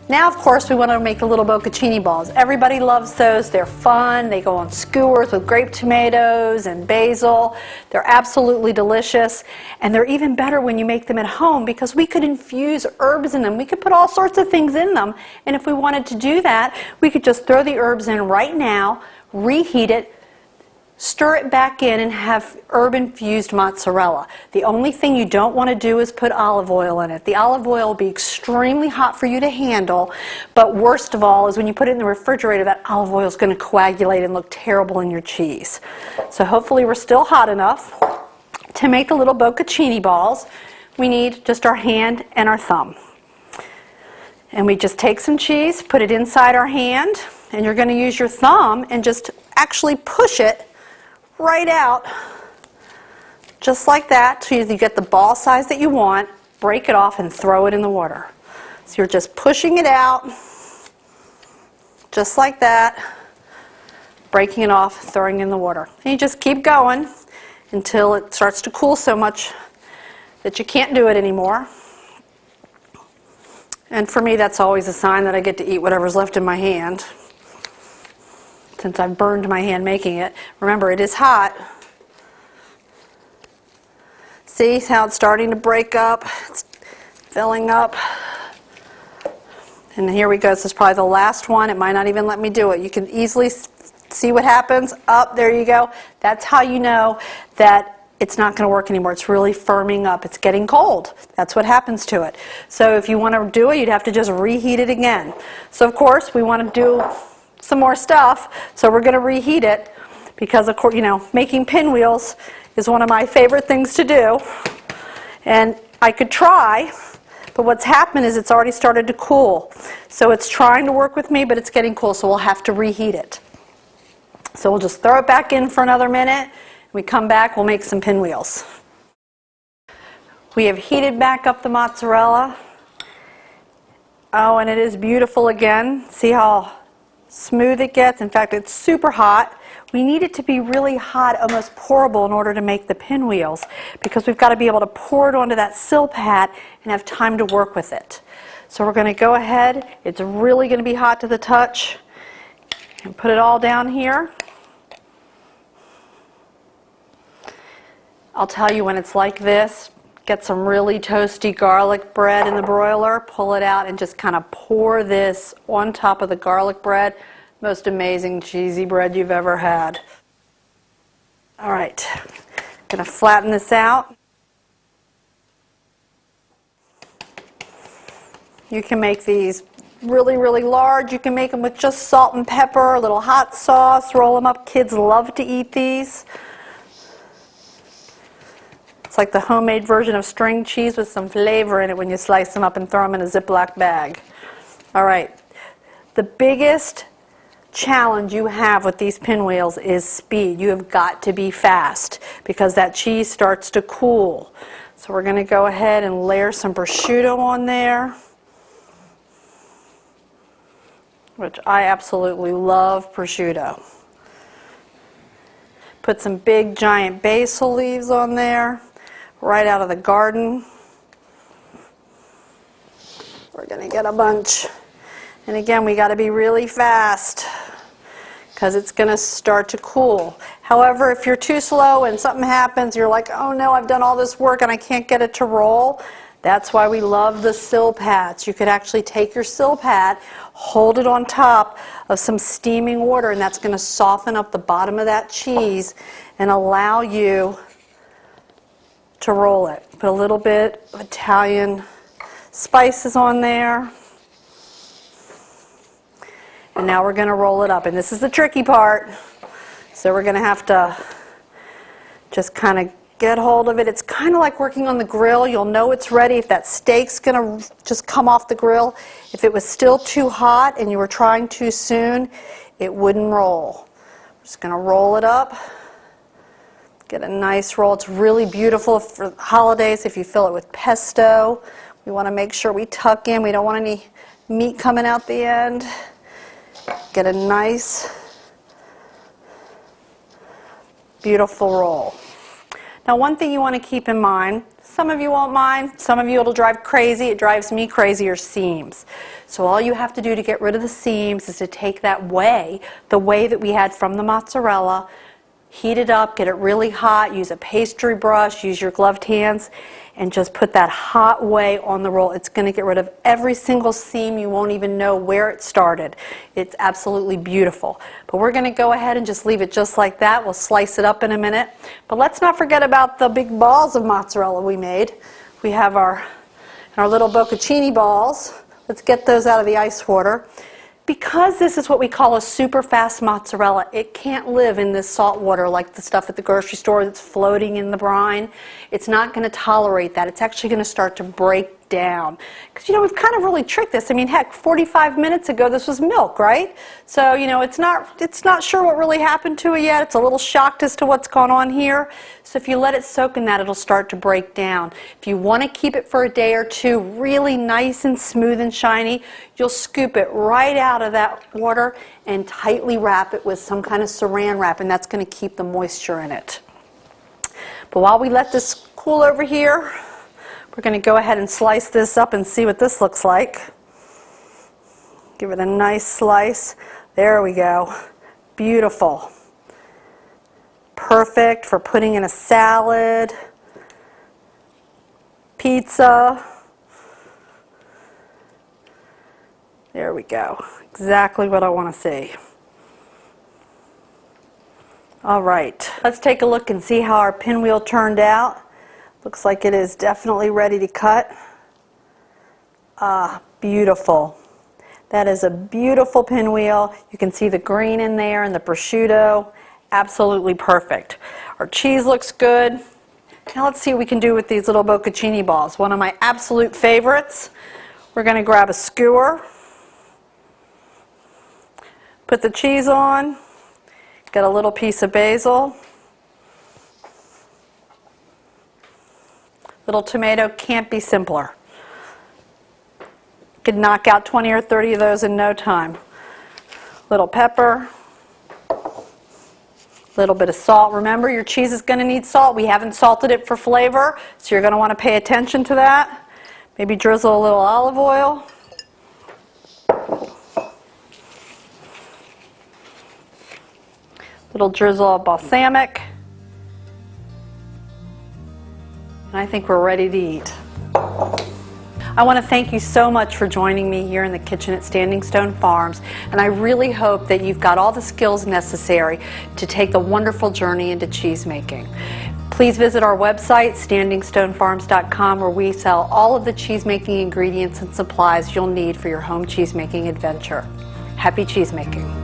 Now, of course, we want to make the little bocconcini balls. Everybody loves those. They're fun. They go on skewers with grape tomatoes and basil. They're absolutely delicious. And they're even better when you make them at home because we could infuse herbs in them. We could put all sorts of things in them. And if we wanted to do that, we could just throw the herbs in right now, reheat it, stir it back in, and have herb-infused mozzarella. The only thing you don't want to do is put olive oil in it. The olive oil will be extremely hot for you to handle, but worst of all is when you put it in the refrigerator, that olive oil is going to coagulate and look terrible in your cheese. So hopefully we're still hot enough. To make the little bocconcini balls, we need just our hand and our thumb. And we just take some cheese, put it inside our hand, and you're going to use your thumb and just actually push it right out, just like that, so you get the ball size that you want, break it off and throw it in the water. So you're just pushing it out, just like that, breaking it off, throwing it in the water. And you just keep going until it starts to cool so much that you can't do it anymore. And for me, that's always a sign that I get to eat whatever's left in my hand, since I've burned my hand making it. Remember, it is hot. See how it's starting to break up? It's filling up. And here we go. This is probably the last one. It might not even let me do it. You can easily see what happens. Up, there you go. That's how you know that it's not going to work anymore. It's really firming up. It's getting cold. That's what happens to it. So if you want to do it, you'd have to just reheat it again. So of course, we want to do some more stuff, so we're going to reheat it because, of course, you know, making pinwheels is one of my favorite things to do. And I could try, but what's happened is it's already started to cool. So it's trying to work with me, but it's getting cool, so we'll have to reheat it. So we'll just throw it back in for another minute. When we come back, we'll make some pinwheels. We have heated back up the mozzarella. Oh, and it is beautiful again. See how smooth it gets. In fact, it's super hot. We need it to be really hot, almost pourable, in order to make the pinwheels, because we've got to be able to pour it onto that silpat and have time to work with it. So we're going to go ahead. It's really going to be hot to the touch. And put it all down here. I'll tell you, when it's like this, get some really toasty garlic bread in the broiler, pull it out and just kind of pour this on top of the garlic bread. Most amazing cheesy bread you've ever had. All right, gonna flatten this out. You can make these really, really large. You can make them with just salt and pepper, a little hot sauce, roll them up. Kids love to eat these. It's like the homemade version of string cheese with some flavor in it when you slice them up and throw them in a Ziploc bag. All right, the biggest challenge you have with these pinwheels is speed. You have got to be fast because that cheese starts to cool. So we're going to go ahead and layer some prosciutto on there, which I absolutely love prosciutto. Put some big giant basil leaves on there, right out of the garden. We're going to get a bunch. And again, we got to be really fast because it's going to start to cool. However, if you're too slow and something happens, you're like, oh no, I've done all this work and I can't get it to roll. That's why we love the silpats. You could actually take your silpat, hold it on top of some steaming water, and that's going to soften up the bottom of that cheese and allow you to roll it. Put a little bit of Italian spices on there. And now we're going to roll it up. And this is the tricky part. So we're going to have to just kind of get hold of it. It's kind of like working on the grill. You'll know it's ready if that steak's going to just come off the grill. If it was still too hot and you were trying too soon, it wouldn't roll. I'm just going to roll it up. Get a nice roll. It's really beautiful for the holidays if you fill it with pesto. We want to make sure we tuck in. We don't want any meat coming out the end. Get a nice, beautiful roll. Now one thing you want to keep in mind, some of you won't mind, some of you it'll drive crazy, it drives me crazy, are seams. So all you have to do to get rid of the seams is to take that whey, the whey that we had from the mozzarella, heat it up, get it really hot, use a pastry brush, use your gloved hands, and just put that hot whey on the roll. It's going to get rid of every single seam. You won't even know where it started. It's absolutely beautiful. But we're going to go ahead and just leave it just like that. We'll slice it up in a minute. But let's not forget about the big balls of mozzarella we made. We have our little Bocconcini balls. Let's get those out of the ice water. Because this is what we call a super fast mozzarella, it can't live in this salt water like the stuff at the grocery store that's floating in the brine. It's not going to tolerate that. It's actually going to start to break down. Because, you know, we've kind of really tricked this. I mean, heck, 45 minutes ago this was milk, right? So, you know, it's not sure what really happened to it yet. It's a little shocked as to what's going on here. So if you let it soak in that, it'll start to break down. If you want to keep it for a day or two really nice and smooth and shiny, you'll scoop it right out of that water and tightly wrap it with some kind of saran wrap, and that's going to keep the moisture in it. But while we let this cool over here, we're going to go ahead and slice this up and see what this looks like. Give it a nice slice. There we go. Beautiful. Perfect for putting in a salad, pizza. There we go. Exactly what I want to see. All right. Let's take a look and see how our pinwheel turned out. Looks like it is definitely ready to cut. Ah, beautiful. That is a beautiful pinwheel. You can see the green in there and the prosciutto. Absolutely perfect. Our cheese looks good. Now let's see what we can do with these little Bocconcini balls. One of my absolute favorites. We're going to grab a skewer, put the cheese on, get a little piece of basil, little tomato, can't be simpler. Could knock out 20 or 30 of those in no time. Little pepper, little bit of salt. Remember, your cheese is going to need salt. We haven't salted it for flavor, so you're going to want to pay attention to that. Maybe drizzle a little olive oil. Little drizzle of balsamic. And I think we're ready to eat. I want to thank you so much for joining me here in the kitchen at Standing Stone Farms, and I really hope that you've got all the skills necessary to take the wonderful journey into cheese making. Please visit our website, standingstonefarms.com, where we sell all of the cheese making ingredients and supplies you'll need for your home cheese making adventure. Happy cheese making.